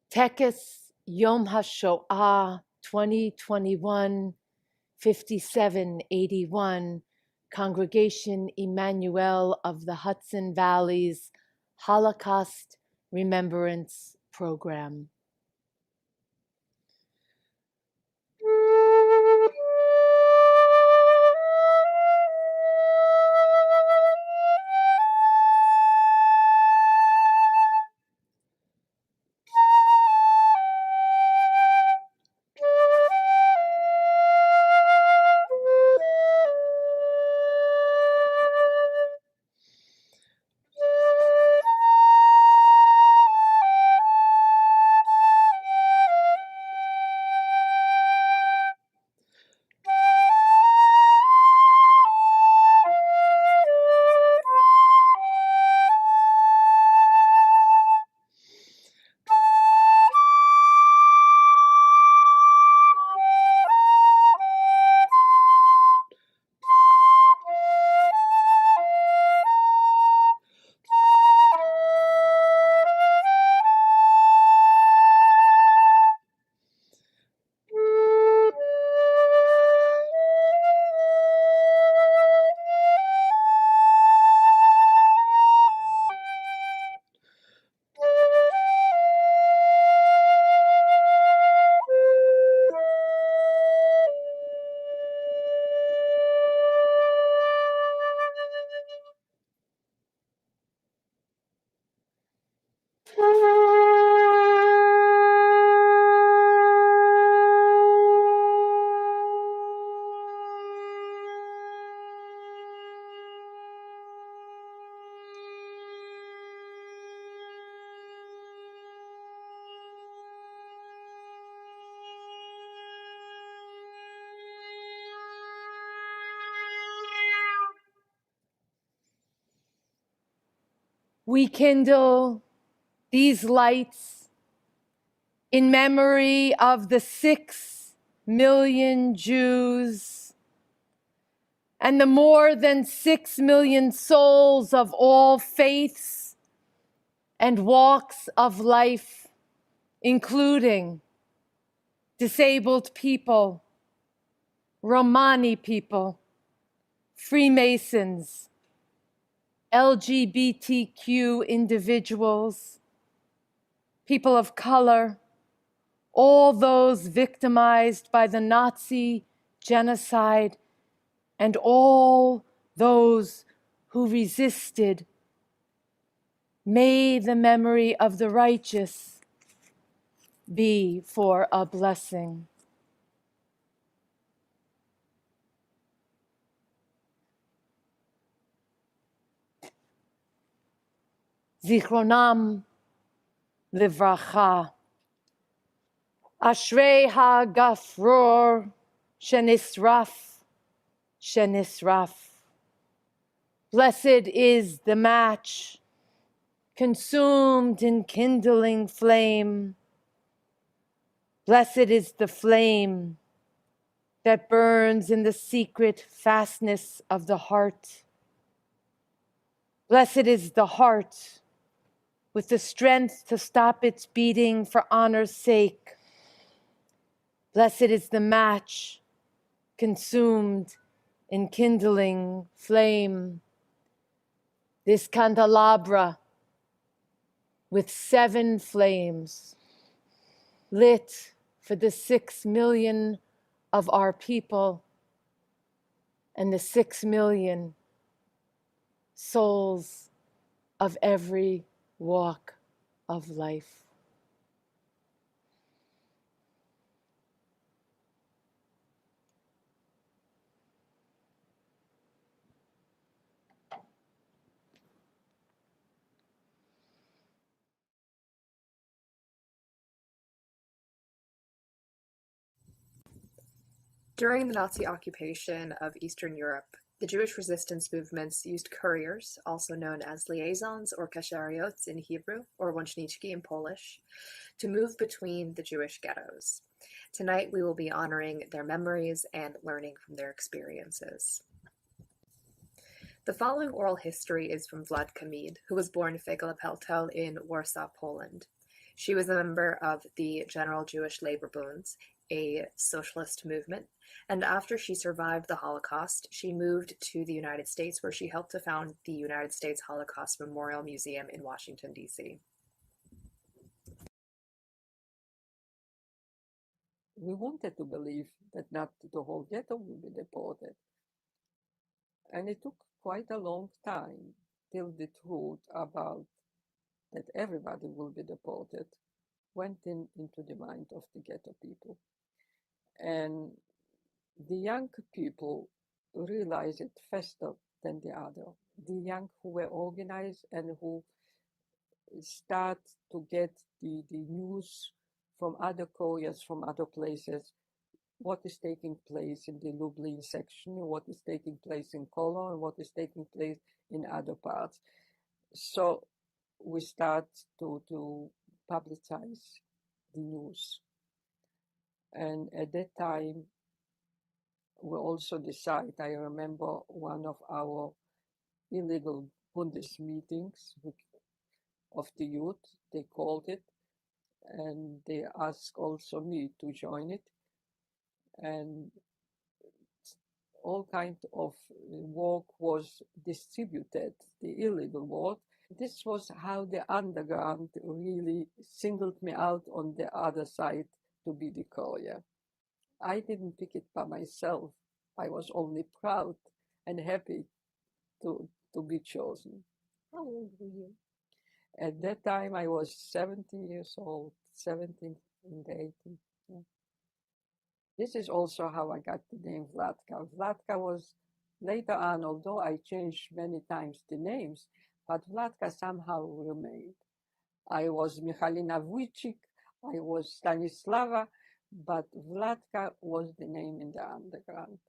Tekes Yom HaShoah 2021 5781, Congregation Emmanuel of the Hudson Valley's Holocaust Remembrance Program. We kindle these lights in memory of the 6 million Jews and the more than 6 million souls of all faiths and walks of life, including disabled people, Romani people, Freemasons, LGBTQ individuals, people of color, all those victimized by the Nazi genocide, and all those who resisted. May the memory of the righteous be for a blessing. Zichronam livracha. Ashrei ha-gafror shenisraf, shenisraf. Blessed is the match, consumed in kindling flame. Blessed is the flame that burns in the secret fastness of the heart. Blessed is the heart with the strength to stop its beating for honor's sake. Blessed is the match consumed in kindling flame. This candelabra with 7 flames lit for the 6 million of our people and the 6 million souls of every walk of life. During the Nazi occupation of Eastern Europe, the Jewish resistance movements used couriers, also known as liaisons or kashariot in Hebrew, or łączniki in Polish, to move between the Jewish ghettos. Tonight we will be honoring their memories and learning from their experiences. The following oral history is from Vlad Kamid, who was born Fegala Peltel in Warsaw, Poland. She was a member of the General Jewish Labor Bunds, a socialist movement, and after she survived the Holocaust, she moved to the United States, where she helped to found the United States Holocaust Memorial Museum in Washington, D.C. We wanted to believe that not the whole ghetto will be deported. And it took quite a long time till the truth about that everybody will be deported went into the mind of the ghetto people. And the young people realized it faster than the other. The young who were organized and who start to get the news from other couriers from other places, what is taking place in the Lublin section, what is taking place in Cologne, what is taking place in other parts. So we start to publicize the news. And at that time, we also decide, I remember one of our illegal Bundes meetings of the youth, they called it, and they asked also me to join it. And all kind of work was distributed, the illegal work. This was how the underground really singled me out on the other side to be the courier. I didn't pick it by myself. I was only proud and happy to be chosen. How old were you? At that time, I was 17 years old, 17 and 18. Yeah. This is also how I got the name Vlatka. Vlatka was later on, although I changed many times the names, but Vlatka somehow remained. I was Michalina Wójcik, I was Stanislava, but Vlatka was the name in the underground.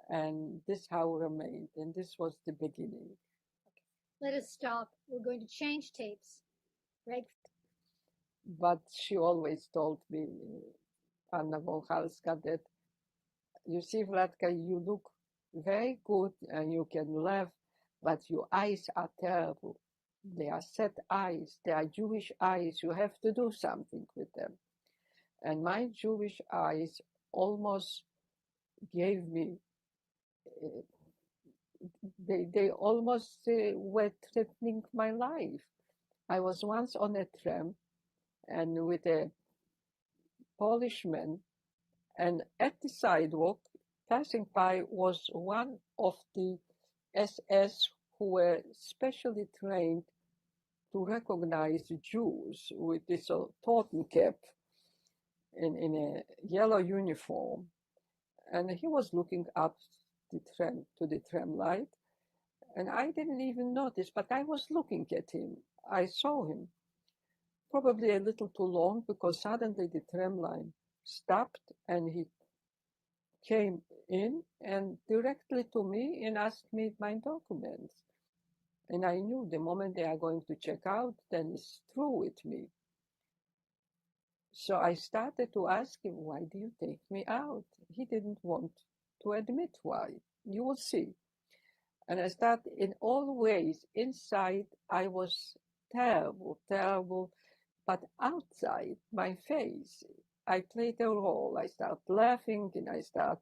And this how remained, and this was the beginning. Let us stop. We're going to change tapes. Right? But she always told me, Anna Wąchalska, that you see, Vlatka, you look very good and you can laugh, but your eyes are terrible. They are set eyes, they are Jewish eyes. You have to do something with them. And my Jewish eyes almost gave me, they almost were threatening my life. I was once on a tram and with a Polish man, and at the sidewalk, passing by was one of the SS who were specially trained to recognize Jews with this Totenkopf in a yellow uniform. And he was looking up the tram to the tram light, and I didn't even notice, but I was looking at him. I saw him, probably a little too long, because suddenly the tram line stopped and he came in and directly to me and asked me my documents. And I knew the moment they are going to check out, then it's through with me. So I started to ask him, why do you take me out? He didn't want to admit why. You will see. And I started in all ways. Inside, I was terrible, terrible. But outside, my face, I played a role. I started laughing and I started,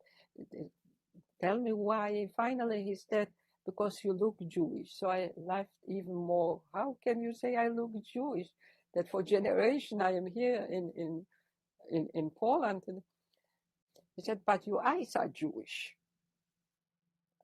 tell me why. Finally, he said, because you look Jewish. So I laughed even more. How can you say I look Jewish? That for generation I am here in Poland. And he said, but your eyes are Jewish.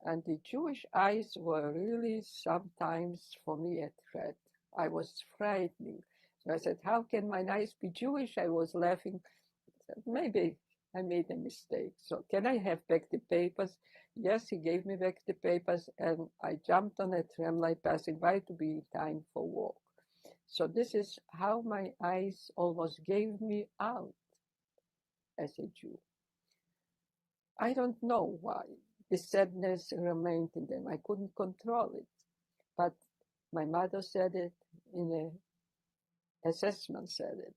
And the Jewish eyes were really sometimes for me a threat. I was frightening. So I said, how can my eyes be Jewish? I was laughing. I said, maybe I made a mistake. So can I have back the papers? Yes, he gave me back the papers, and I jumped on a tram light passing by to be in time for work. So this is how my eyes almost gave me out as a Jew. I don't know why. The sadness remained in them. I couldn't control it. But my mother said it, in a assessment said it.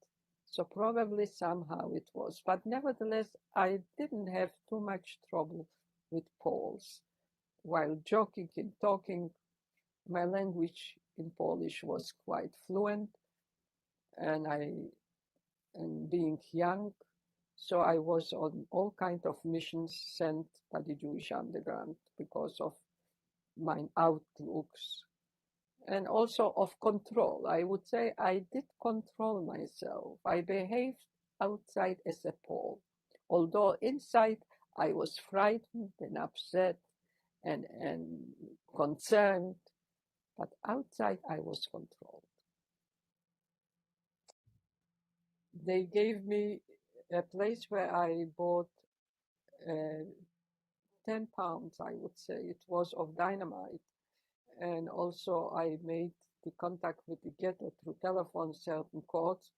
So probably somehow it was. But nevertheless, I didn't have too much trouble with Poles. While joking and talking, my language in Polish was quite fluent. and being young, so I was on all kinds of missions sent by the Jewish underground because of my outlooks and also of control. I would say I did control myself. I behaved outside as a Pole, although inside I was frightened and upset and concerned, but outside I was controlled. They gave me a place where I bought uh, 10 pounds, I would say. It was of dynamite. And also I made the contact with the ghetto through telephone, certain codes,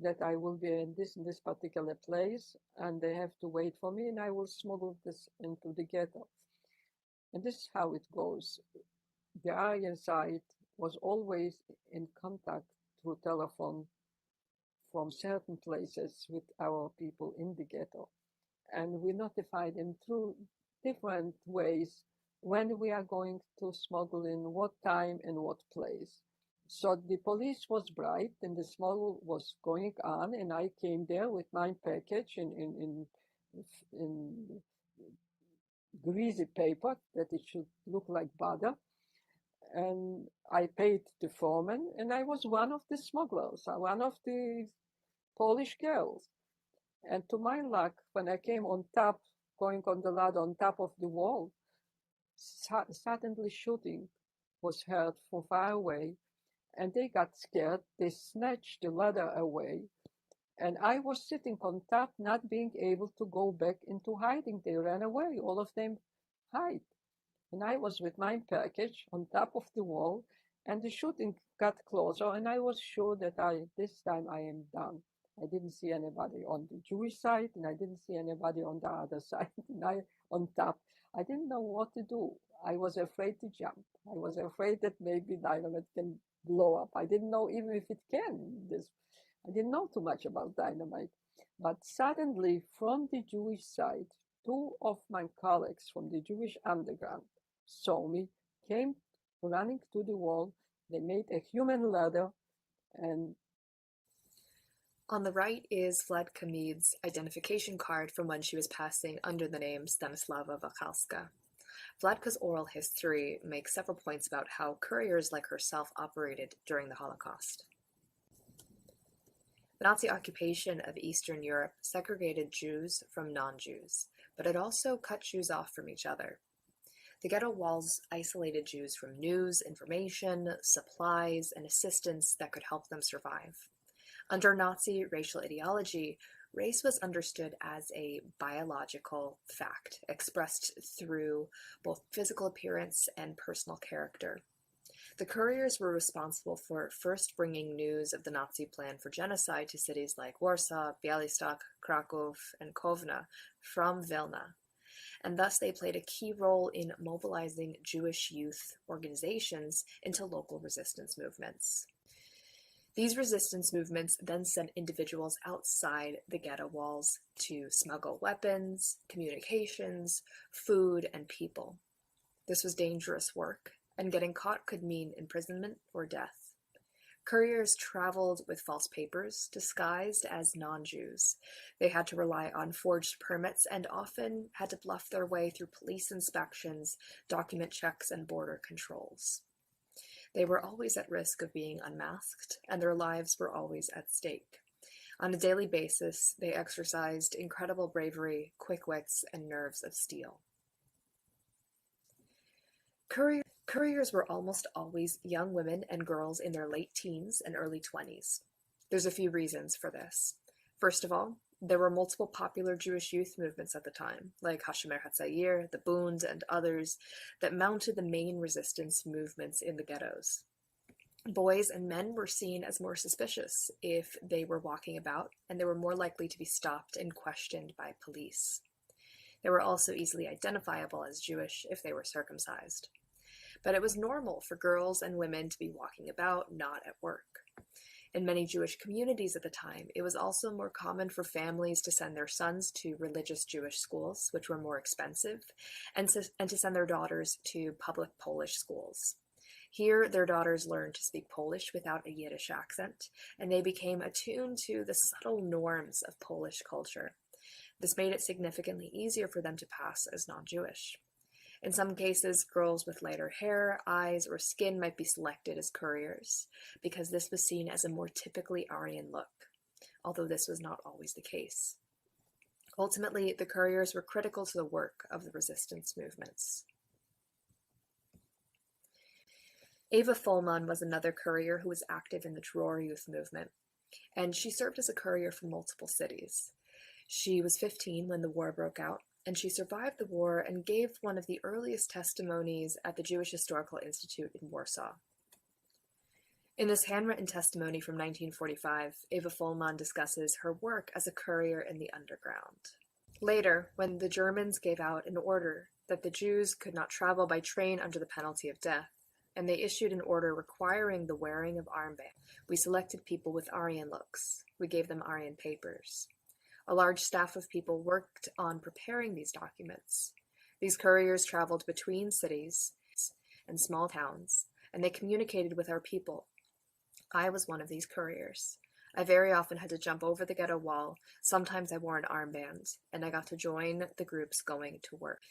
that I will be in this particular place, and they have to wait for me, and I will smuggle this into the ghetto. And this is how it goes. The Aryan side was always in contact through telephone from certain places with our people in the ghetto. And we notify them through different ways when we are going to smuggle in, what time and what place. So the police was bright and the smuggle was going on, and I came there with my package in greasy paper that it should look like butter. And I paid the foreman, and I was one of the smugglers, one of the Polish girls. And to my luck, when I came on top, going on the ladder on top of the wall, suddenly shooting was heard from far away, and they got scared. They snatched the ladder away, and I was sitting on top, not being able to go back into hiding. They ran away, all of them hide. And I was with my package on top of the wall, and the shooting got closer, and I was sure that this time I am done. I didn't see anybody on the Jewish side, and I didn't see anybody on the other side, and I on top. I didn't know what to do. I was afraid to jump. I was afraid that maybe dynamite can blow up. I didn't know even if it can. I didn't know too much about dynamite. But suddenly, from the Jewish side, two of my colleagues from the Jewish underground saw me, came running to the wall. They made a human ladder, and On the right is Vladka Mead's identification card from when she was passing under the name Stanislava Wachalska. Vladka's oral history makes several points about how couriers like herself operated during the Holocaust. The Nazi occupation of Eastern Europe segregated Jews from non-Jews, but it also cut Jews off from each other. The ghetto walls isolated Jews from news, information, supplies, and assistance that could help them survive. Under Nazi racial ideology, race was understood as a biological fact, expressed through both physical appearance and personal character. The couriers were responsible for first bringing news of the Nazi plan for genocide to cities like Warsaw, Białystok, Kraków, and Kovna from Vilna, and thus they played a key role in mobilizing Jewish youth organizations into local resistance movements. These resistance movements then sent individuals outside the ghetto walls to smuggle weapons, communications, food, and people. This was dangerous work, and getting caught could mean imprisonment or death. Couriers traveled with false papers, disguised as non-Jews. They had to rely on forged permits and often had to bluff their way through police inspections, document checks, and border controls. They were always at risk of being unmasked, and their lives were always at stake. On a daily basis, they exercised incredible bravery, quick wits, and nerves of steel. Couriers were almost always young women and girls in their late teens and early 20s. There's a few reasons for this. First of all, there were multiple popular Jewish youth movements at the time, like Hashomer Hatzair, the Bund, and others, that mounted the main resistance movements in the ghettos. Boys and men were seen as more suspicious if they were walking about, and they were more likely to be stopped and questioned by police. They were also easily identifiable as Jewish if they were circumcised. But it was normal for girls and women to be walking about, not at work. In many Jewish communities at the time, it was also more common for families to send their sons to religious Jewish schools, which were more expensive, and to send their daughters to public Polish schools. Here, their daughters learned to speak Polish without a Yiddish accent, and they became attuned to the subtle norms of Polish culture. This made it significantly easier for them to pass as non-Jewish. In some cases, girls with lighter hair, eyes, or skin might be selected as couriers, because this was seen as a more typically Aryan look, although this was not always the case. Ultimately, the couriers were critical to the work of the resistance movements. Eva Fullman was another courier who was active in the Dror youth movement, and she served as a courier for multiple cities. She was 15 when the war broke out, and she survived the war and gave one of the earliest testimonies at the Jewish Historical Institute in Warsaw. In this handwritten testimony from 1945, Eva Fullman discusses her work as a courier in the underground. Later, when the Germans gave out an order that the Jews could not travel by train under the penalty of death, and they issued an order requiring the wearing of armbands, we selected people with Aryan looks. We gave them Aryan papers. A large staff of people worked on preparing these documents. These couriers traveled between cities and small towns, and they communicated with our people. I was one of these couriers. I very often had to jump over the ghetto wall. Sometimes I wore an armband, and I got to join the groups going to work.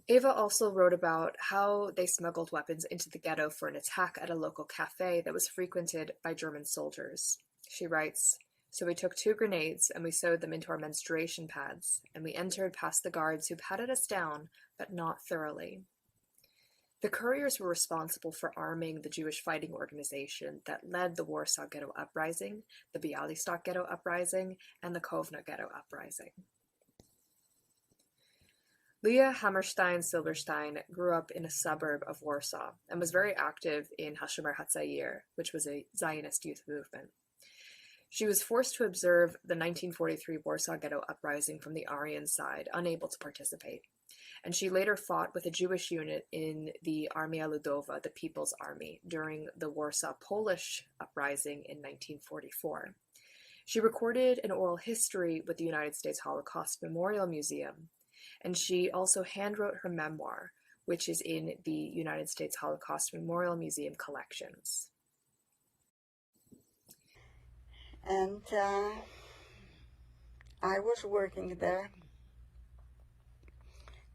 Eva also wrote about how they smuggled weapons into the ghetto for an attack at a local cafe that was frequented by German soldiers. She writes, "So we took 2 grenades and we sewed them into our menstruation pads, and we entered past the guards who patted us down, but not thoroughly." The couriers were responsible for arming the Jewish fighting organization that led the Warsaw Ghetto Uprising, the Białystok Ghetto Uprising, and the Kovno Ghetto Uprising. Leah Hammerstein-Silberstein grew up in a suburb of Warsaw and was very active in Hashomer Hatzair, which was a Zionist youth movement. She was forced to observe the 1943 Warsaw Ghetto Uprising from the Aryan side, unable to participate. And she later fought with a Jewish unit in the Armia Ludowa, the People's Army, during the Warsaw Polish Uprising in 1944. She recorded an oral history with the United States Holocaust Memorial Museum, and she also handwrote her memoir, which is in the United States Holocaust Memorial Museum collections. And I was working there,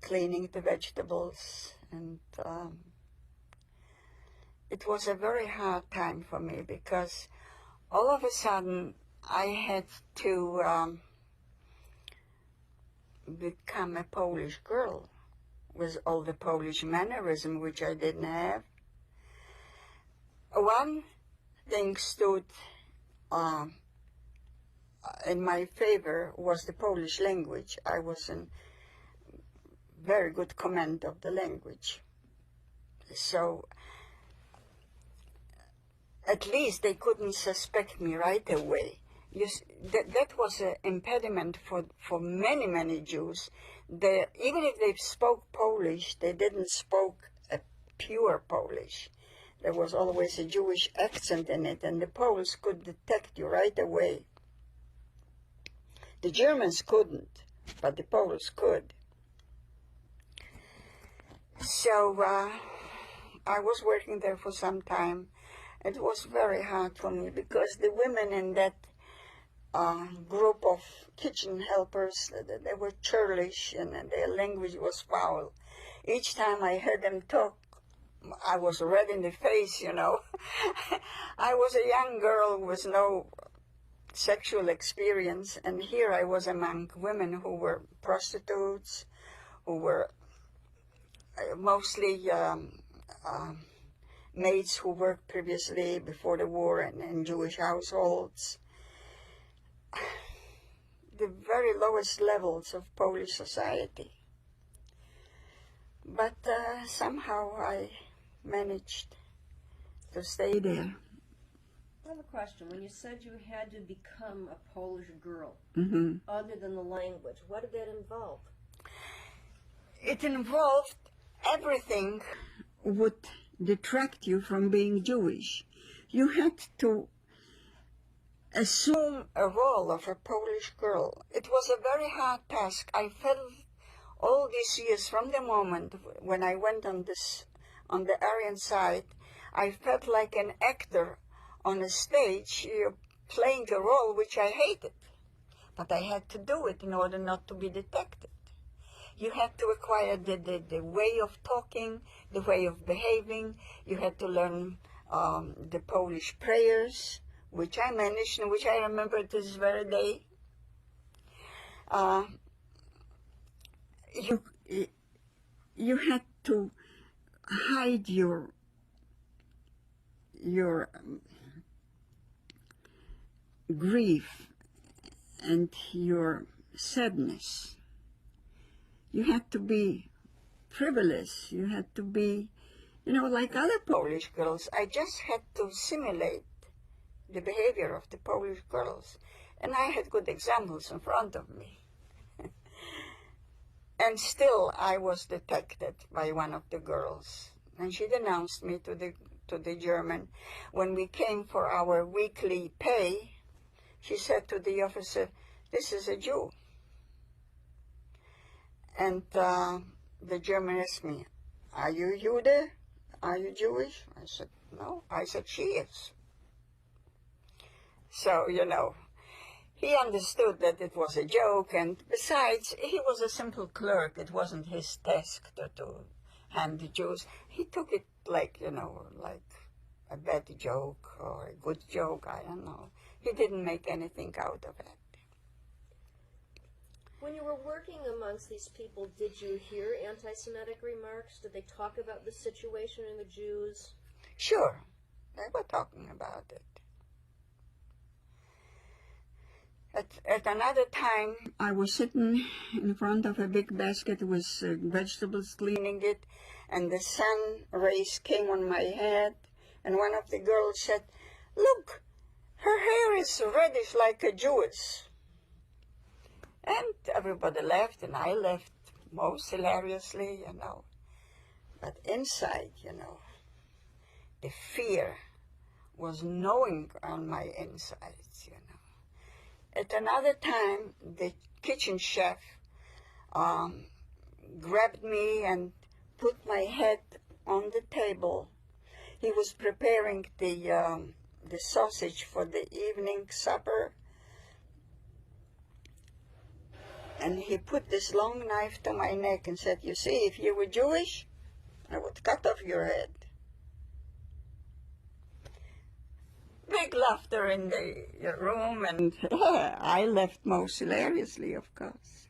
cleaning the vegetables, and it was a very hard time for me because all of a sudden I had to become a Polish girl with all the Polish mannerism which I didn't have. One thing stood in my favor was the Polish language. I was in very good command of the language. So at least they couldn't suspect me right away. That was an impediment for many, many Jews. Even if they spoke Polish, they didn't speak a pure Polish. There was always a Jewish accent in it, and the Poles could detect you right away. The Germans couldn't, but the Poles could. So I was working there for some time. It was very hard for me because the women in that group of kitchen helpers, they were churlish and their language was foul. Each time I heard them talk, I was red in the face, you know. I was a young girl with no sexual experience, and here I was among women who were prostitutes, who were mostly maids who worked previously before the war in Jewish households. The very lowest levels of Polish society. But somehow I managed to stay there. I have a question. When you said you had to become a Polish girl, other than the language, what did that involve? It involved everything would detract you from being Jewish. You had to assume a role of a Polish girl. It was a very hard task. I felt all these years, from the moment when I went on the Aryan side, I felt like an actor on a stage playing a role which I hated. But I had to do it in order not to be detected. You had to acquire the way of talking, the way of behaving. You had to learn the Polish prayers, which I managed and which I remember to this very day. You had to hide your grief and your sadness. You had to be frivolous. You had to be, like other Polish girls. I just had to simulate the behavior of the Polish girls. And I had good examples in front of me. And still I was detected by one of the girls. And she denounced me to the German. When we came for our weekly pay, she said to the officer, "This is a Jew." And the German asked me, "Are you Jude? Are you Jewish?" I said, "No." I said, "She is." So, he understood that it was a joke, and besides, he was a simple clerk. It wasn't his task to hand the Jews. He took it like, like a bad joke or a good joke, I don't know. He didn't make anything out of it. When you were working amongst these people, did you hear anti-Semitic remarks? Did they talk about the situation in the Jews? Sure, they were talking about it. At another time, I was sitting in front of a big basket with vegetables, cleaning it, and the sun rays came on my head, and one of the girls said, "Look, her hair is reddish like a Jewess." And everybody laughed, and I laughed most hilariously, But inside, the fear was gnawing on my insides, At another time, the kitchen chef grabbed me and put my head on the table. He was preparing the sausage for the evening supper. And he put this long knife to my neck and said, "You see, if you were Jewish, I would cut off your head." Big laughter in the room, and I left most hilariously, of course.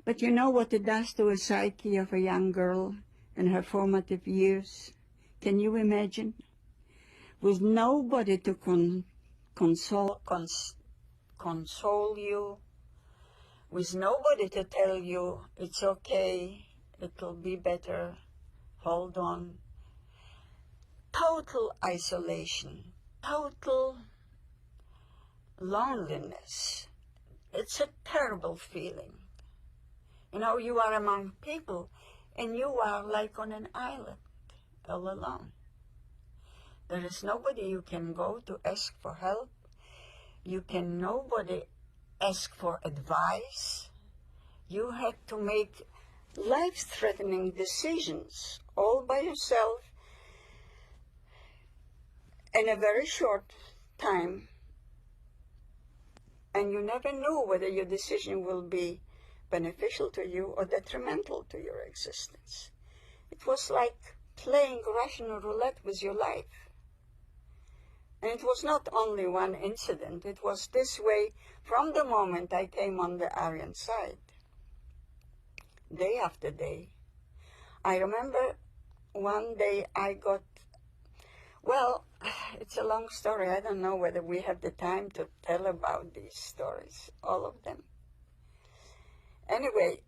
But you know what it does to a psyche of a young girl in her formative years? Can you imagine? With nobody to console you, with nobody to tell you, "It's okay, it'll be better, hold on." Total isolation, total loneliness. It's a terrible feeling. You are among people, and you are like on an island, all alone. There is nobody you can go to ask for help. Nobody ask for advice. You had to make life-threatening decisions all by yourself in a very short time, and you never knew whether your decision will be beneficial to you or detrimental to your existence. It was like playing Russian roulette with your life. And it was not only one incident. It was this way from the moment I came on the Aryan side. Day after day. I remember one day I got, it's a long story. I don't know whether we have the time to tell about these stories, all of them. Anyway,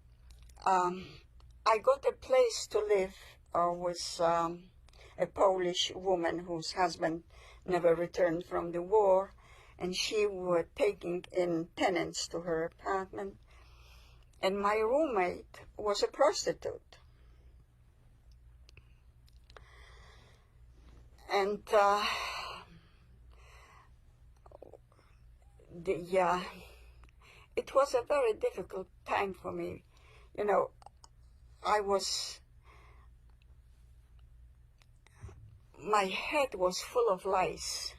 I got a place to live with a Polish woman whose husband never returned from the war, and she was taking in tenants to her apartment, and my roommate was a prostitute. And it was a very difficult time for me. my head was full of lice,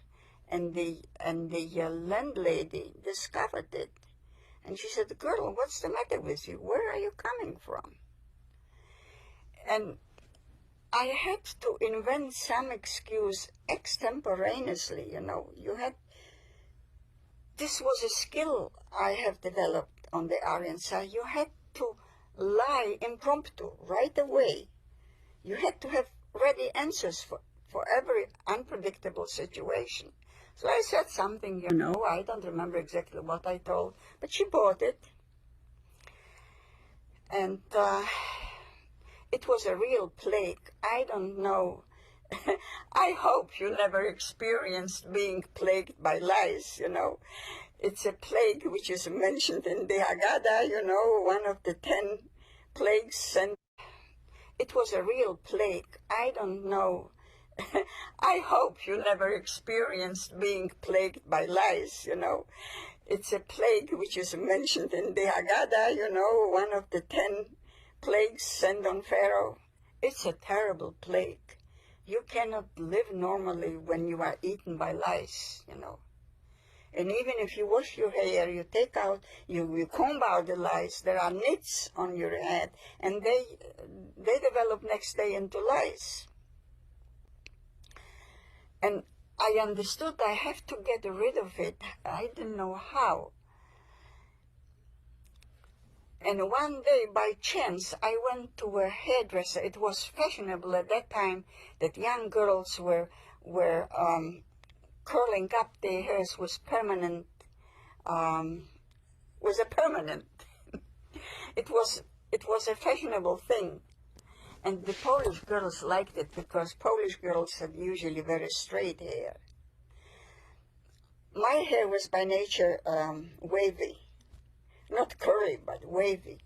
and the landlady discovered it, and she said, "Girl, what's the matter with you? Where are you coming from?" And I had to invent some excuse extemporaneously, you know. This was a skill I have developed on the Aryan side. You had to lie impromptu, right away. You had to have ready answers for every unpredictable situation. So I said something, you know, I don't remember exactly what I told, but she bought it. And it was a real plague. I don't know. I hope you never experienced being plagued by lice, you know. It's a plague which is mentioned in the Haggadah, you know, one of the 10 plagues. And it was a real plague. I don't know. I hope you never experienced being plagued by lice, you know. It's a plague which is mentioned in the Haggadah, you know, one of the 10 plagues sent on Pharaoh. It's a terrible plague. You cannot live normally when you are eaten by lice, you know. And even if you wash your hair, you take out, you comb out the lice, there are nits on your head, and they develop next day into lice. And I understood I have to get rid of it. I didn't know how. And one day, by chance, I went to a hairdresser. It was fashionable at that time that young girls were curling up their hairs with permanent, with a permanent. It was a fashionable thing. And the Polish girls liked it because Polish girls have usually very straight hair. My hair was by nature wavy. Not curly, but wavy.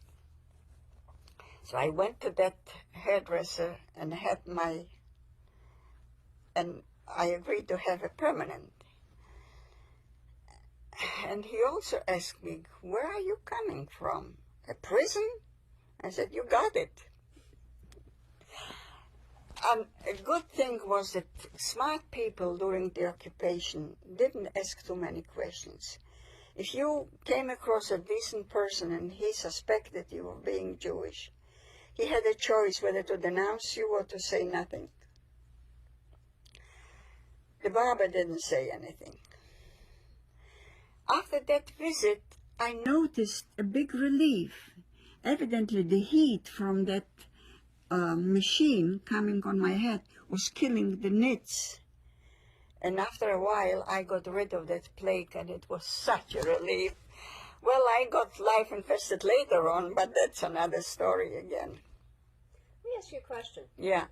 So I went to that hairdresser and I agreed to have a permanent. And he also asked me, "Where are you coming from? A prison?" I said, "You got it." And a good thing was that smart people during the occupation didn't ask too many questions. If you came across a decent person and he suspected you of being Jewish, he had a choice whether to denounce you or to say nothing. The barber didn't say anything. After that visit, I noticed a big relief. Evidently, the heat from that machine coming on my head was killing the nits. And after a while, I got rid of that plague, and it was such a relief. Well, I got life infested later on, but that's another story again. Let me ask you a question. Yeah.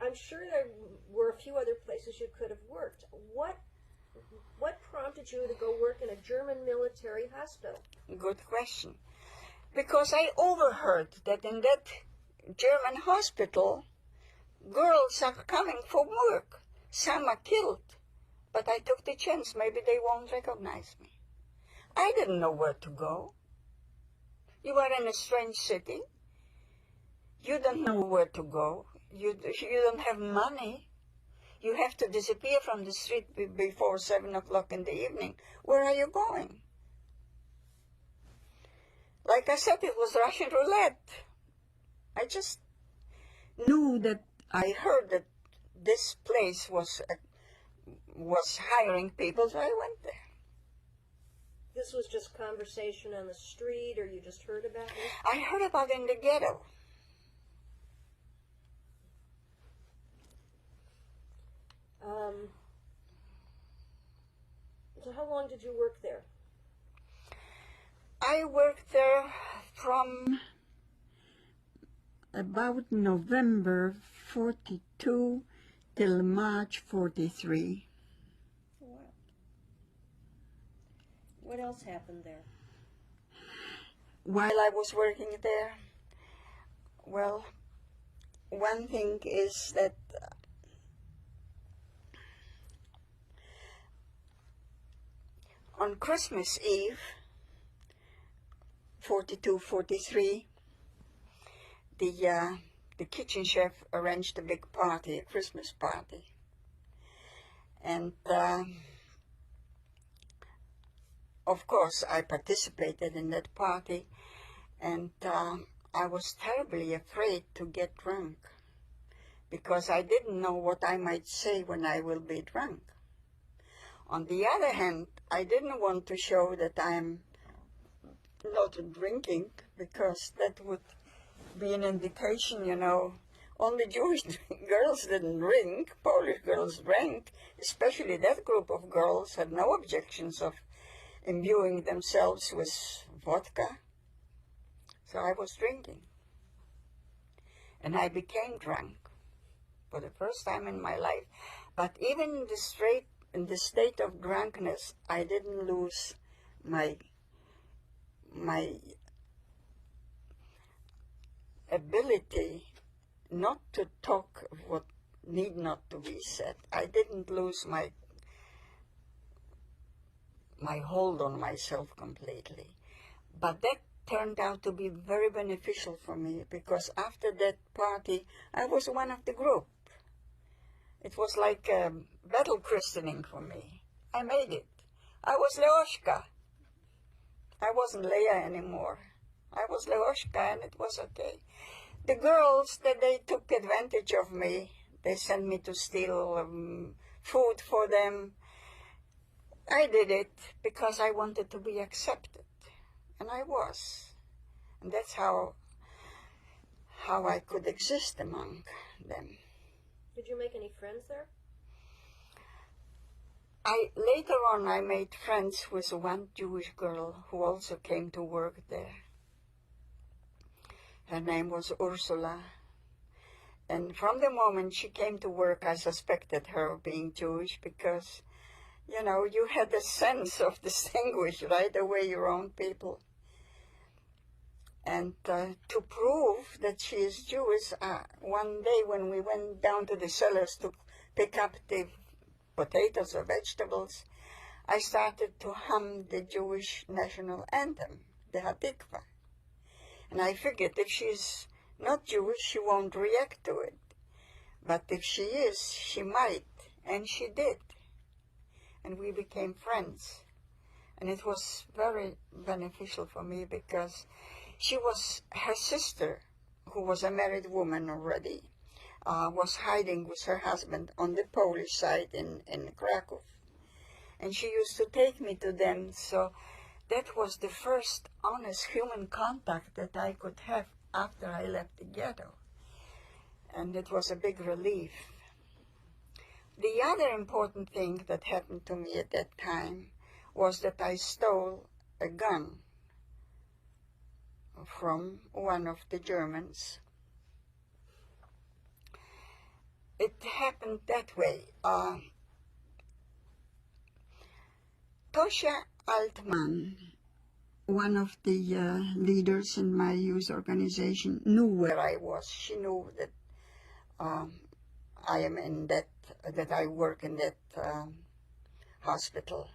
I'm sure there were a few other places you could have worked. What prompted you to go work in a German military hospital? Good question. Because I overheard that in that German hospital, girls are coming for work. Some are killed. But I took the chance. Maybe they won't recognize me. I didn't know where to go. You are in a strange city. You don't know where to go. You don't have money. You have to disappear from the street before 7 o'clock in the evening. Where are you going? Like I said, it was Russian roulette. I just knew that I heard that this place was hiring people, so I went there. This was just conversation on the street, or you just heard about it? I heard about it in the ghetto. So how long did you work there? I worked there from about November 42 till March 43. Wow. What else happened there? While I was working there, well, one thing is that on Christmas Eve, 42, 43, the the kitchen chef arranged a big party, a Christmas party. And of course, I participated in that party, and I was terribly afraid to get drunk, because I didn't know what I might say when I will be drunk. On the other hand, I didn't want to show that I'm not drinking, because that would be an indication, you know. Only Jewish girls didn't drink. Polish girls drank. Especially that group of girls had no objections of imbuing themselves with vodka. So I was drinking. And I became drunk for the first time in my life. But even in the state of drunkenness, I didn't lose my ability not to talk what need not to be said. I didn't lose my hold on myself completely. But that turned out to be very beneficial for me, because after that party, I was one of the group. It was like a battle christening for me. I made it. I was Leoshka. I wasn't Leah anymore. I was Leoshka, and it was okay. The girls, they took advantage of me. They sent me to steal food for them. I did it because I wanted to be accepted, and I was. And that's how I could exist among them. Did you make any friends there? Later on, I made friends with one Jewish girl who also came to work there. Her name was Ursula. And from the moment she came to work, I suspected her of being Jewish, because, you know, you had a sense of distinguish right away your own people. And to prove that she is Jewish, one day when we went down to the cellars to pick up the potatoes or vegetables, I started to hum the Jewish national anthem, the Hatikva. And I figured if she's not Jewish, she won't react to it. But if she is, she might. And she did. And we became friends. And it was very beneficial for me, because her sister, who was a married woman already, was hiding with her husband on the Polish side in Krakow. And she used to take me to them, so that was the first honest human contact that I could have after I left the ghetto. And it was a big relief. The other important thing that happened to me at that time was that I stole a gun from one of the Germans. It happened that way. Tosha Altman, one of the leaders in my youth organization, knew where I was. She knew that I am in that I work in that hospital.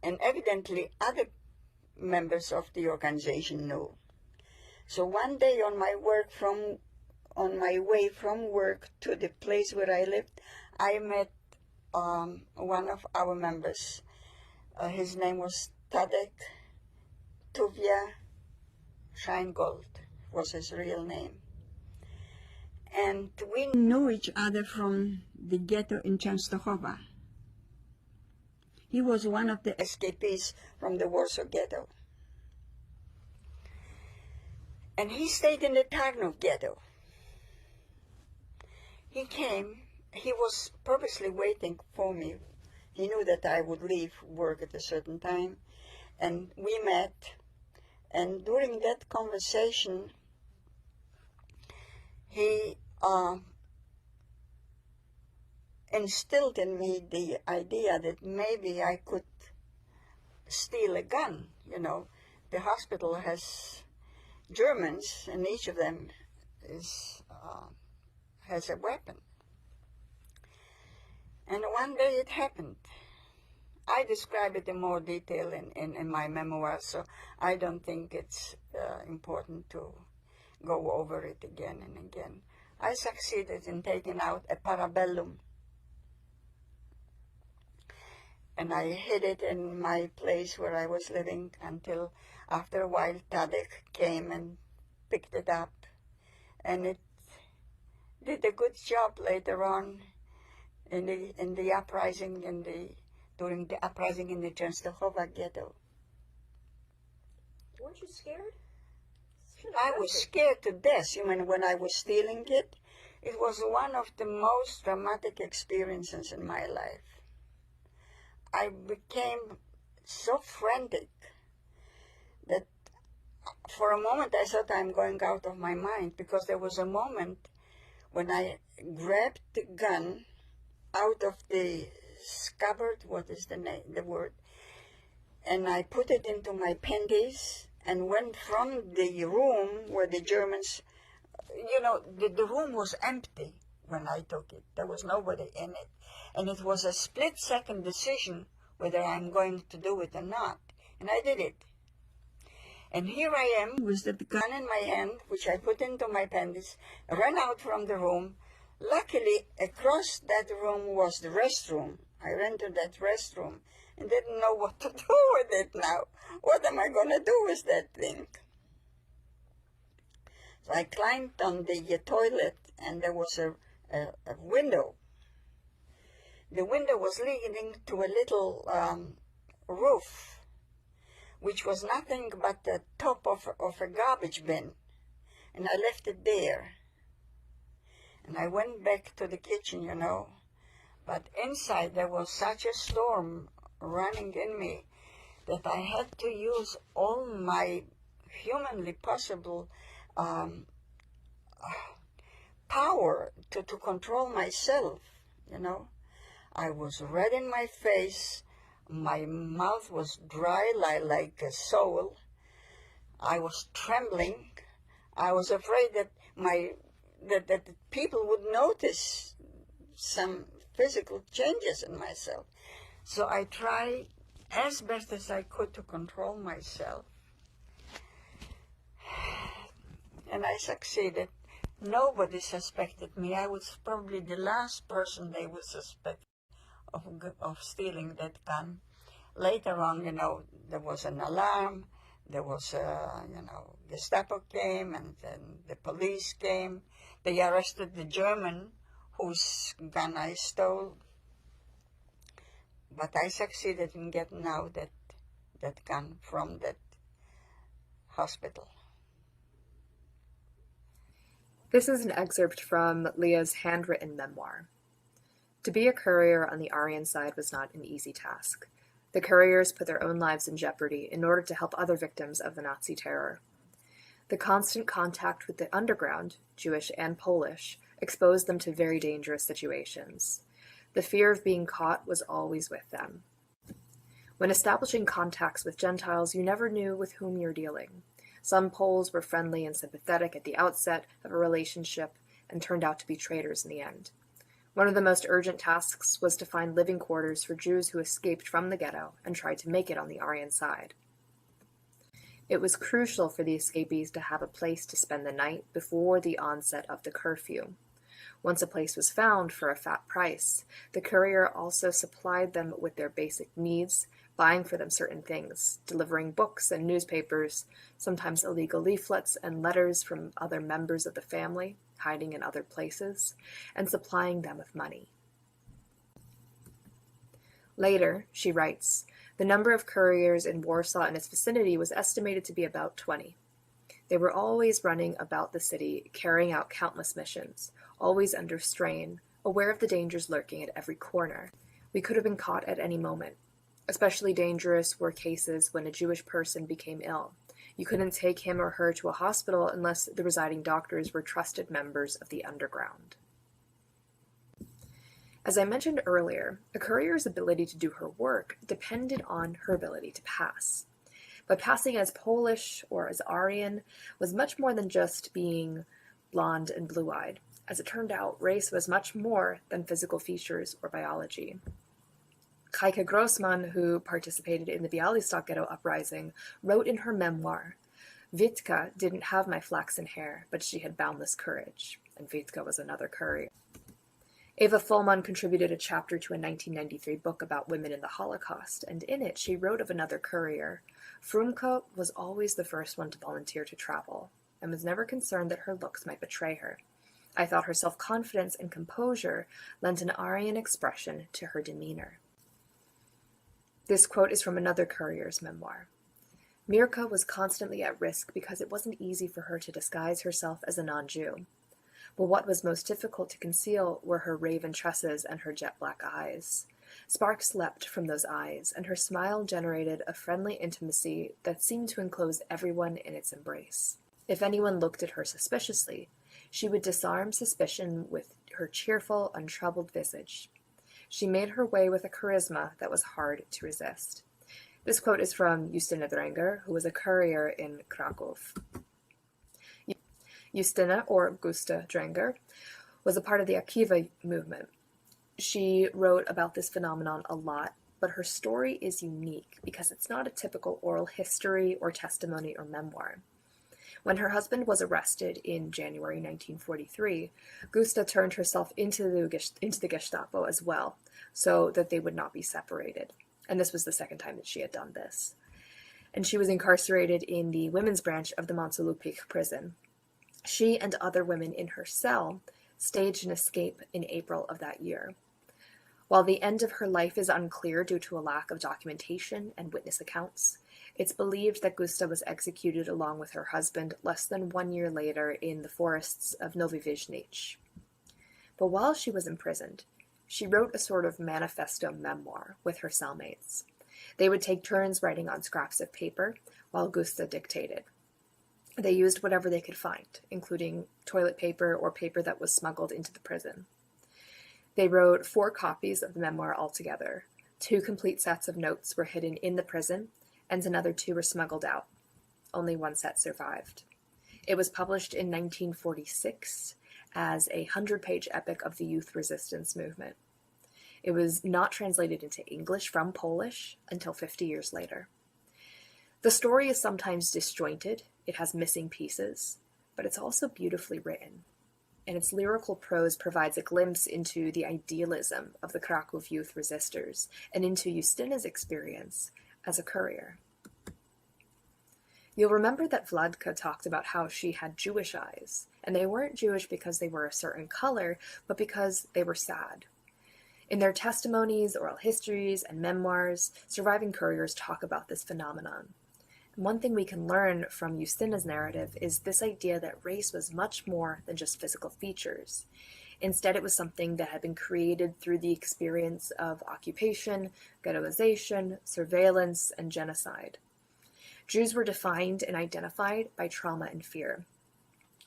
And evidently other members of the organization knew. So one day on my way from work to the place where I lived, I met one of our members. His name was Tadek Tuvia Scheingold, was his real name. And we knew each other from the ghetto in Częstochowa. He was one of the escapees from the Warsaw Ghetto. And he stayed in the Tarnów Ghetto. He came, he was purposely waiting for me. He knew that I would leave work at a certain time. And we met. And during that conversation, he instilled in me the idea that maybe I could steal a gun. You know, the hospital has Germans, and each of them has a weapon. And one day it happened. I describe it in more detail in my memoir, so I don't think it's important to go over it again and again. I succeeded in taking out a parabellum, and I hid it in my place where I was living until after a while Tadek came and picked it up, and it did a good job later on in the uprising during the uprising in the Częstochowa ghetto. Weren't you scared? I was scared to death. You mean when I was stealing it? It was one of the most dramatic experiences in my life. I became so frantic that for a moment I thought I'm going out of my mind, because there was a moment when I grabbed the gun out of the scabbard, what is the word, and I put it into my panties and went from the room where the Germans, the room was empty when I took it. There was nobody in it. And it was a split-second decision whether I'm going to do it or not. And I did it. And here I am with the gun in my hand, which I put into my panties, ran out from the room. Luckily, across that room was the restroom. I ran to that restroom and didn't know what to do with it now. What am I going to do with that thing? So I climbed on the toilet, and there was a window. The window was leading to a little roof, which was nothing but the top of a garbage bin. And I left it there. And I went back to the kitchen, But inside there was such a storm running in me that I had to use all my humanly possible power to control myself, I was red in my face. My mouth was dry like a soul. I was trembling. I was afraid that that people would notice some physical changes in myself. So I tried as best as I could to control myself. And I succeeded. Nobody suspected me. I was probably the last person they would suspect of stealing that gun. Later on, there was an alarm. There was, Gestapo came, and then the police came. They arrested the German whose gun I stole. But I succeeded in getting out that gun from that hospital. This is an excerpt from Leah's handwritten memoir. To be a courier on the Aryan side was not an easy task. The couriers put their own lives in jeopardy in order to help other victims of the Nazi terror. The constant contact with the underground, Jewish and Polish, exposed them to very dangerous situations. The fear of being caught was always with them. When establishing contacts with Gentiles, you never knew with whom you're dealing. Some Poles were friendly and sympathetic at the outset of a relationship and turned out to be traitors in the end. One of the most urgent tasks was to find living quarters for Jews who escaped from the ghetto and tried to make it on the Aryan side. It was crucial for the escapees to have a place to spend the night before the onset of the curfew. Once a place was found for a fat price, the courier also supplied them with their basic needs, buying for them certain things, delivering books and newspapers, sometimes illegal leaflets and letters from other members of the family, hiding in other places, and supplying them with money. Later, she writes, the number of couriers in Warsaw and its vicinity was estimated to be about 20. They were always running about the city, carrying out countless missions, always under strain, aware of the dangers lurking at every corner. We could have been caught at any moment. Especially dangerous were cases when a Jewish person became ill. You couldn't take him or her to a hospital unless the residing doctors were trusted members of the underground. As I mentioned earlier, a courier's ability to do her work depended on her ability to pass. But passing as Polish or as Aryan was much more than just being blonde and blue-eyed. As it turned out, race was much more than physical features or biology. Heike Grossmann, who participated in the Bialystok ghetto uprising, wrote in her memoir, "Witka didn't have my flaxen hair, but she had boundless courage." And Witka was another courier. Eva Fullman contributed a chapter to a 1993 book about women in the Holocaust, and in it she wrote of another courier. Frumke was always the first one to volunteer to travel, and was never concerned that her looks might betray her. I thought her self-confidence and composure lent an Aryan expression to her demeanor. This quote is from another courier's memoir. Mirka was constantly at risk because it wasn't easy for her to disguise herself as a non-Jew. But what was most difficult to conceal were her raven tresses and her jet-black eyes. Sparks leapt from those eyes, and her smile generated a friendly intimacy that seemed to enclose everyone in its embrace. If anyone looked at her suspiciously, she would disarm suspicion with her cheerful, untroubled visage. She made her way with a charisma that was hard to resist. This quote is from Justyna Drenger, who was a courier in Krakow. Justyna, or Gusta Drenger, was a part of the Akiva movement. She wrote about this phenomenon a lot, but her story is unique because it's not a typical oral history or testimony or memoir. When her husband was arrested in January 1943, Gusta turned herself into the Gestapo as well, so that they would not be separated. And this was the second time that she had done this. And she was incarcerated in the women's branch of the Montelupich prison. She and other women in her cell staged an escape in April of that year. While the end of her life is unclear due to a lack of documentation and witness accounts, it's believed that Gusta was executed along with her husband less than 1 year later in the forests of Novi Vizhnich. But while she was imprisoned, she wrote a sort of manifesto memoir with her cellmates. They would take turns writing on scraps of paper while Gusta dictated. They used whatever they could find, including toilet paper or paper that was smuggled into the prison. They wrote 4 copies of the memoir altogether. 2 complete sets of notes were hidden in the prison, and another 2 were smuggled out. Only 1 set survived. It was published in 1946 as a 100-page epic of the youth resistance movement. It was not translated into English from Polish until 50 years later. The story is sometimes disjointed, it has missing pieces, but it's also beautifully written, and its lyrical prose provides a glimpse into the idealism of the Krakow youth resistors and into Justyna's experience as a courier. You'll remember that Vladka talked about how she had Jewish eyes, and they weren't Jewish because they were a certain color, but because they were sad. In their testimonies, oral histories, and memoirs, surviving couriers talk about this phenomenon. And one thing we can learn from Justyna's narrative is this idea that race was much more than just physical features. Instead, it was something that had been created through the experience of occupation, ghettoization, surveillance, and genocide. Jews were defined and identified by trauma and fear.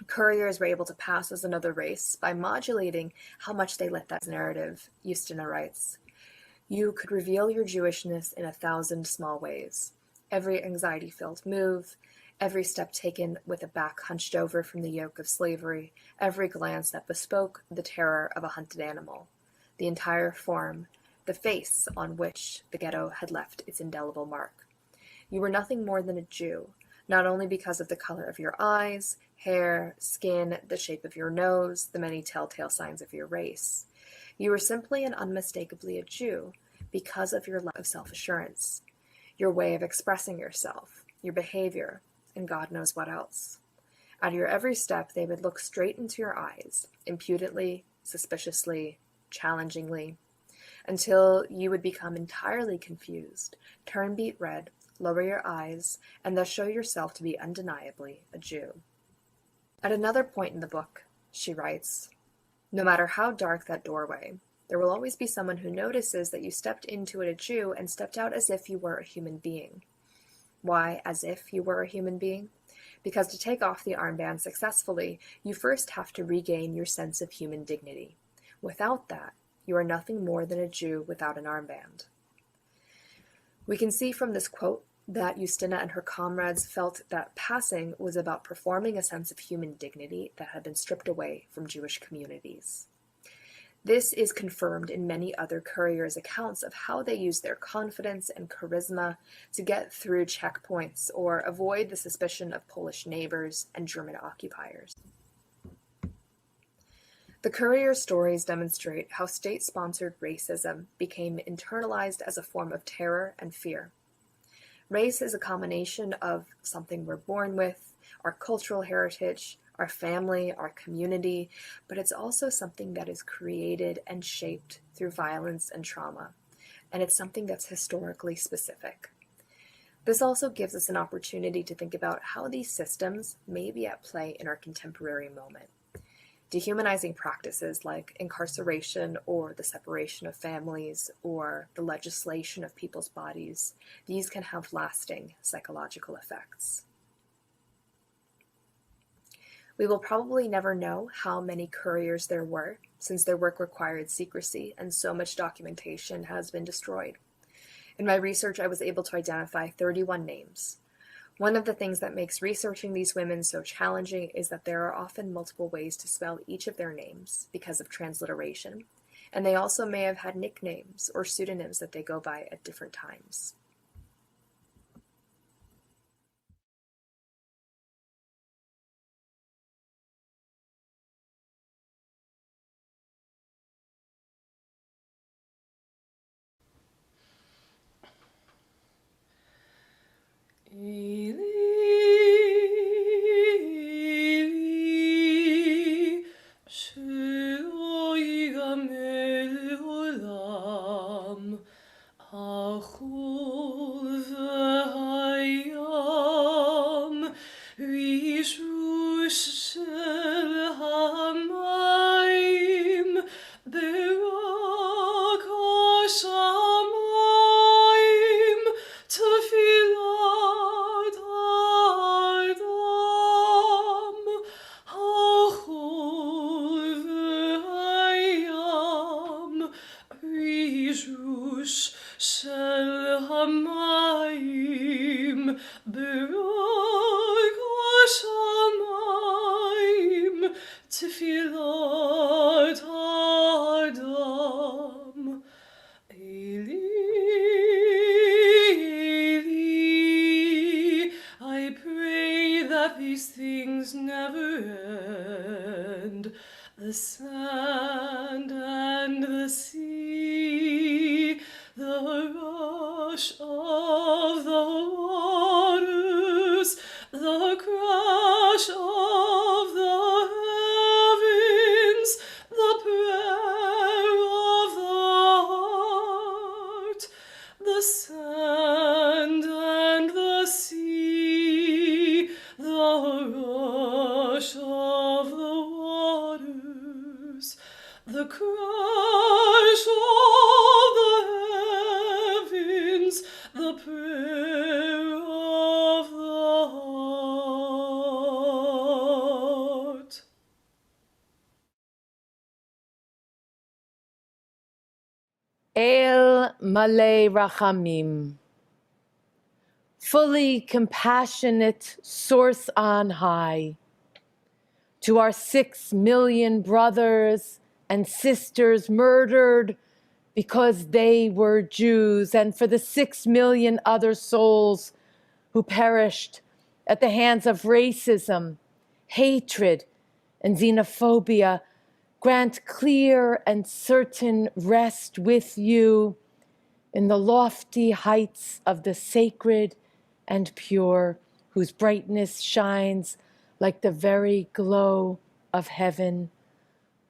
Couriers were able to pass as another race by modulating how much they let that narrative. Justyna writes, "You could reveal your Jewishness in 1,000 small ways. Every anxiety-filled move, every step taken with a back hunched over from the yoke of slavery, every glance that bespoke the terror of a hunted animal, the entire form, the face on which the ghetto had left its indelible mark. You were nothing more than a Jew, not only because of the color of your eyes, hair, skin, the shape of your nose, the many telltale signs of your race. You were simply and unmistakably a Jew because of your lack of self-assurance, your way of expressing yourself, your behavior, and God knows what else. At your every step, they would look straight into your eyes, impudently, suspiciously, challengingly, until you would become entirely confused, turn beet red, lower your eyes, and thus show yourself to be undeniably a Jew." At another point in the book, she writes, "No matter how dark that doorway, there will always be someone who notices that you stepped into it a Jew and stepped out as if you were a human being. Why as if you were a human being? Because to take off the armband successfully, you first have to regain your sense of human dignity. Without that, you are nothing more than a Jew without an armband." We can see from this quote that Justyna and her comrades felt that passing was about performing a sense of human dignity that had been stripped away from Jewish communities. This is confirmed in many other couriers' accounts of how they use their confidence and charisma to get through checkpoints or avoid the suspicion of Polish neighbors and German occupiers. The courier stories demonstrate how state-sponsored racism became internalized as a form of terror and fear. Race is a combination of something we're born with, our cultural heritage, our family, our community, but it's also something that is created and shaped through violence and trauma, and it's something that's historically specific. This also gives us an opportunity to think about how these systems may be at play in our contemporary moment. Dehumanizing practices like incarceration or the separation of families or the legislation of people's bodies, these can have lasting psychological effects. We will probably never know how many couriers there were, since their work required secrecy and so much documentation has been destroyed. In my research, I was able to identify 31 names. One of the things that makes researching these women so challenging is that there are often multiple ways to spell each of their names because of transliteration, and they also may have had nicknames or pseudonyms that they go by at different times. These things never end. The sand and the sea, the rush of the waters, the crash of the heavens, the prayer of the heart, the sand and the sea, the rush of the waters, the crash of the heavens, the prayer of the heart. El Malay Rachamim, fully compassionate source on high, to our 6 million brothers and sisters murdered because they were Jews, and for the 6 million other souls who perished at the hands of racism, hatred, and xenophobia, grant clear and certain rest with you in the lofty heights of the sacred and pure, whose brightness shines like the very glow of heaven.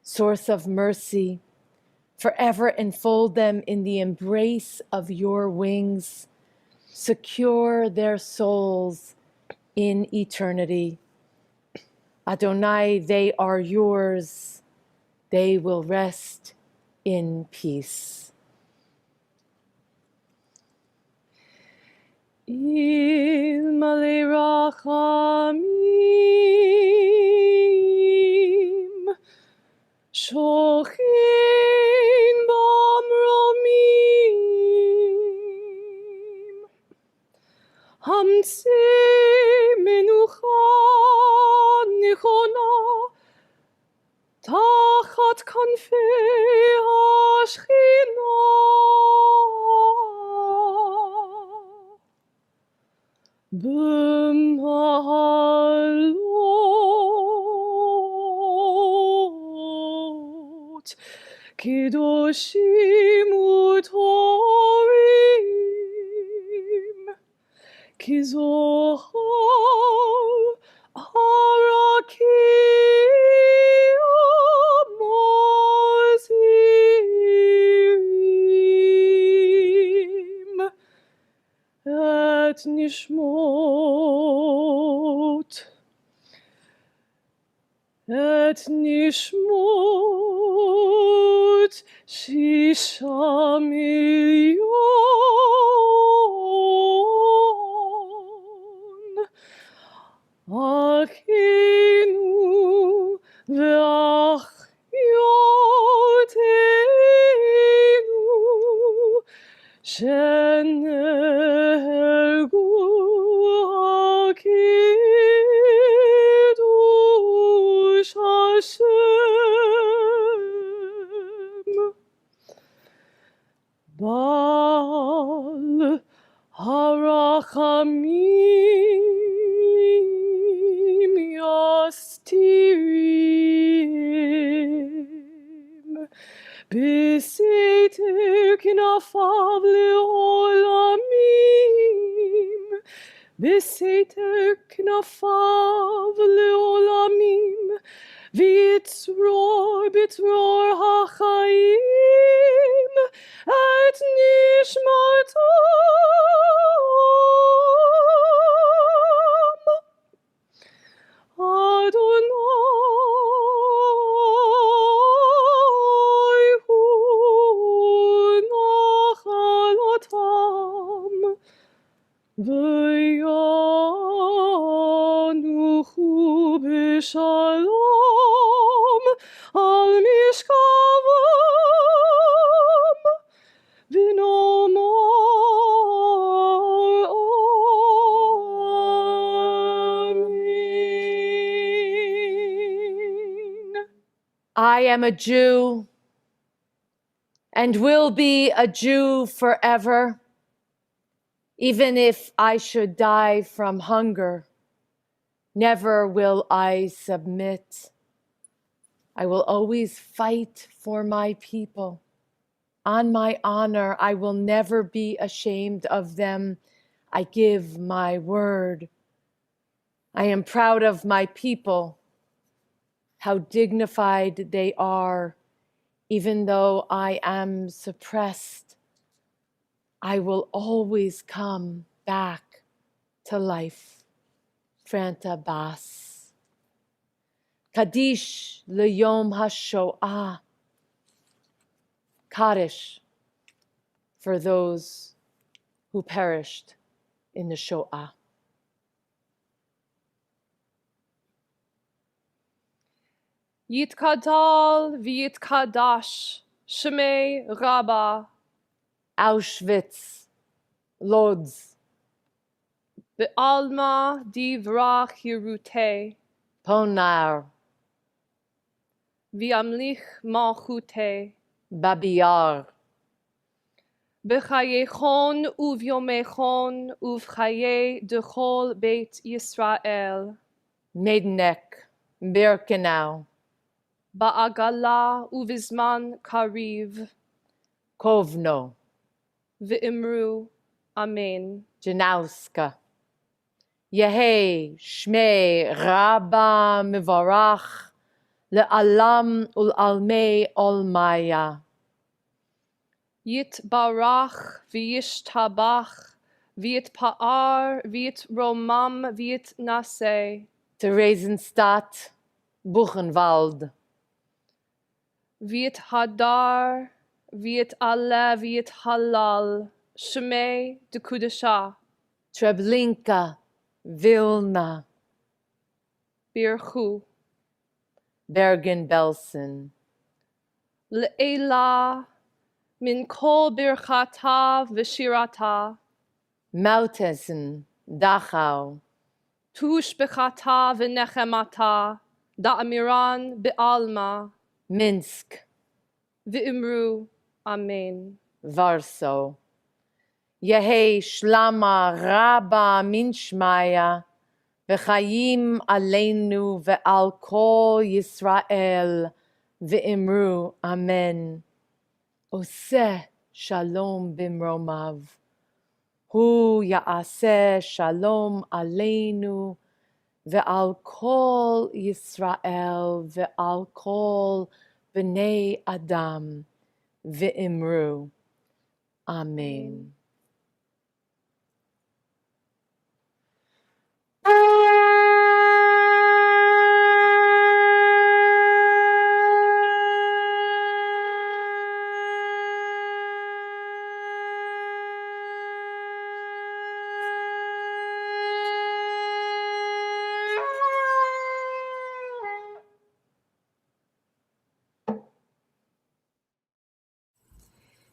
Source of mercy, forever enfold them in the embrace of your wings. Secure their souls in eternity. Adonai, they are yours. They will rest in peace. Ilmale rachamim, shochin bamromim, hamtze menucha nechona תחת כנפי השכינה. במעלות קדושים וטהורים, כי זוהר הרקיע מזהירים את נשמות 6,000,000 אחינו ואחיותינו שנהרגו על קידוש השם. בעל הרחמים יסתירים בסתר כנפיו לעולמים, בסתר כנפיו לעולמים, ויצרור בצרור החיים את נשמתם. אדוני הוא נחלתם, וינוחו בשלום על משכבם, ונאמר Amen. I am a Jew and will be a Jew forever, even if I should die from hunger. Never will I submit. I will always fight for my people. On my honor, I will never be ashamed of them. I give my word. I am proud of my people, how dignified they are. Even though I am suppressed, I will always come back to life. Franta Bas. Kaddish Yom HaShoah. Kaddish for those who perished in the Shoah. Yitkadal v'yitkadash Shemei Rabba Auschwitz, Lodz, Be'alma divrach Yerute Ponar, V'yamlich malchute Babiyar, B'chayechon uv'yomechon uv'chaye dechol Beit Yisrael Maidenek, Birkenau, Ba'agala uvizman kariv Kovno, V'imru Amen. Janauska, Yehei Shmei Rabba Mivarach Le'alam Ul'almei Olmaya. Yitbarach v'yishtabach v'yitpa'ar v'yitromam v'yitnaseh Theresienstadt, Buchenwald, v'yithadar v'yit'aleh v'yithalal Shemei dekudashah Treblinka, Vilna, birchu Bergen-Belsen, le'ela min kol birchata v'shirata Mauthausen, Dachau, tush bechata v'nechemata da'amiran be'alma Minsk, V'imru, Amen. Warsaw. Yehi Shlama Rabba Minshmaya, V'chayim Aleinu Ve'al Kol Yisrael, V'imru, Amen. Oseh Shalom Bimromav. Hu Ya'aseh Shalom Aleinu, Ve'al Kol Yisrael, Ve'al Kol B'nei Adam, V'imru. Amen.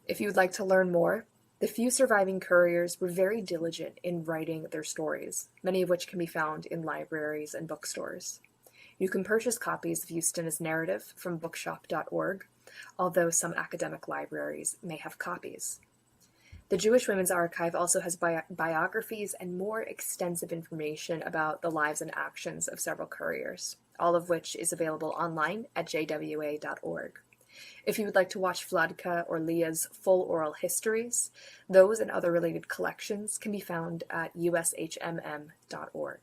If you would like to learn more, the few surviving couriers were very diligent in writing their stories, many of which can be found in libraries and bookstores. You can purchase copies of Justina's narrative from bookshop.org, although some academic libraries may have copies. The Jewish Women's Archive also has biographies and more extensive information about the lives and actions of several couriers, all of which is available online at jwa.org. If you would like to watch Vladka or Leah's full oral histories, those and other related collections can be found at ushmm.org.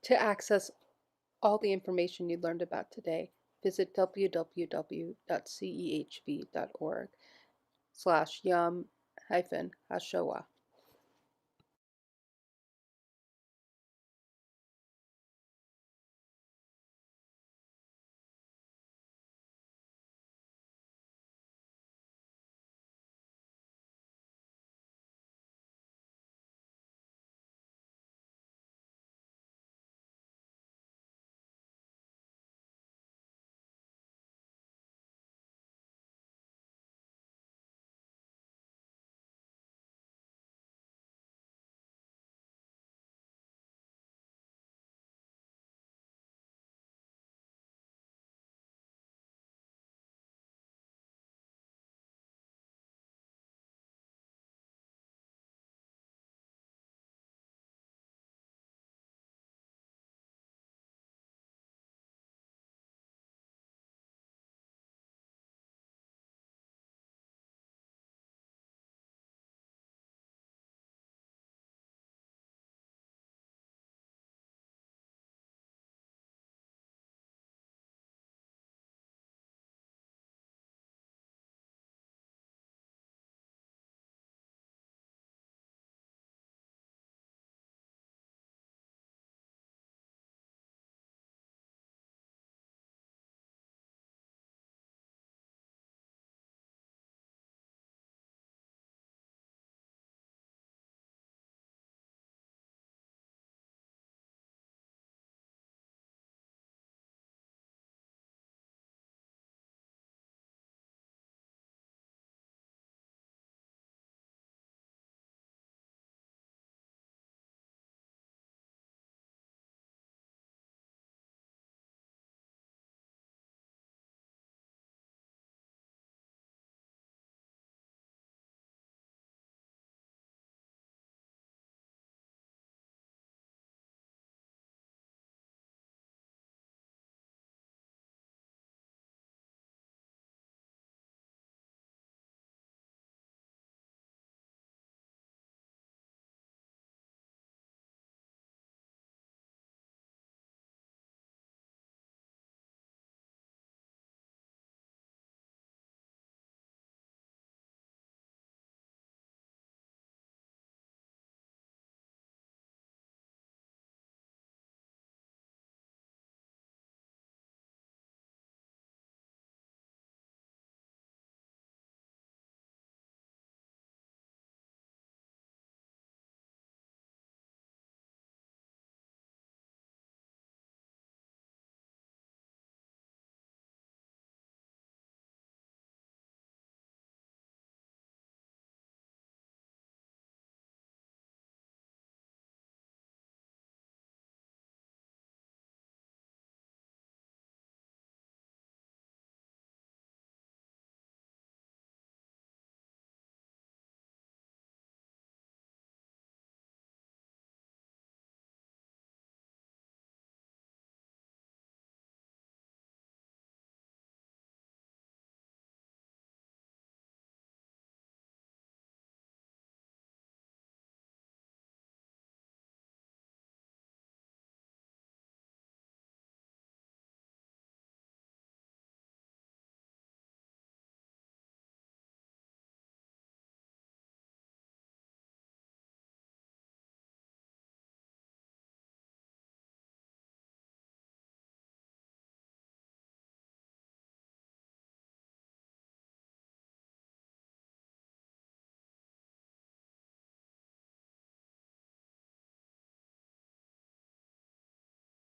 To access all the information you learned about today, visit www.cehb.org/Yom HaShoah.